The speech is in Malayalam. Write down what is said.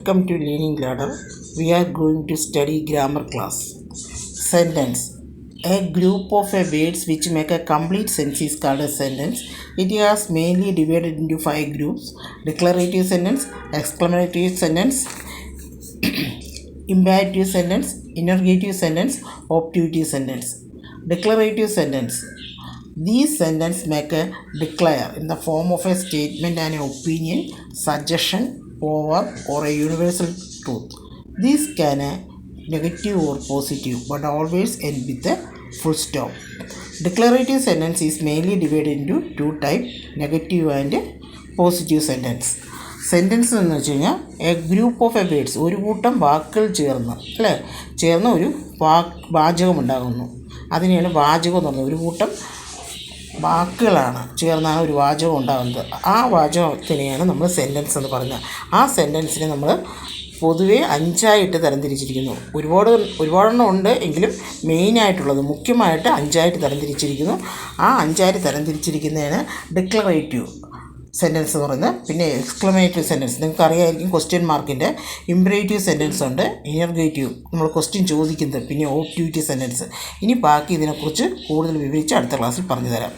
Welcome to Learning Ladder. We are going to study grammar class. Sentence. A group of words which make a complete sentence is called a sentence. It is mainly divided into 5 groups: declarative sentence, exclamatory sentence, imperative sentence, interrogative sentence, optative sentence. Declarative sentence. These sentences make a declare in the form of a statement and an opinion, suggestion, power, or a universal truth. These can be negative or positive, but always end with a full stop. Declarative sentence is mainly divided into two types: negative and positive sentence. Sentence എന്ന് വെച്ച് കഴിഞ്ഞാൽ A group of A words, ഒരു കൂട്ടം വാക്കുകൾ ചേർന്ന് ഒരു വാചകം ഉണ്ടാകുന്നു. അതിനെയാണ് വാചകം എന്ന് പറയുന്നത്. ഒരു കൂട്ടം വാക്കുകളാണ് ചേർന്നാണ് ഒരു വാചകം ഉണ്ടാകുന്നത്. ആ വാചകത്തിനെയാണ് നമ്മൾ സെൻറ്റൻസ് എന്ന് പറഞ്ഞത്. ആ സെൻറ്റൻസിനെ നമ്മൾ പൊതുവെ 5 തരംതിരിച്ചിരിക്കുന്നു. ഒരുപാടെണ്ണം ഉണ്ട്, എങ്കിലും മെയിനായിട്ടുള്ളത് മുഖ്യമായിട്ട് 5 തരംതിരിച്ചിരിക്കുന്നു. ആ 5 തരംതിരിച്ചിരിക്കുന്നതാണ് ഡിക്ലറേറ്റീവ് സെൻറ്റൻസ് എന്ന് പറയുന്നത്. പിന്നെ എക്സ്ക്ലമേറ്റീവ് സെൻറ്റൻസ്, നിങ്ങൾക്ക് അറിയാമായിരിക്കും, ക്വസ്റ്റ്യൻ മാർക്കിൻ്റെ. ഇംപറേറ്റീവ് സെൻറ്റൻസ് ഉണ്ട്, ഇൻ്റർഗേറ്റീവ് നമ്മൾ ക്വസ്റ്റ്യൻ ചോദിക്കുന്നത്, പിന്നെ ഓപ്റ്റേറ്റീവ് സെൻറ്റൻസ്. ഇനി ബാക്കി ഇതിനെക്കുറിച്ച് കൂടുതൽ വിവരിച്ച് അടുത്ത ക്ലാസ്സിൽ പറഞ്ഞു തരാം.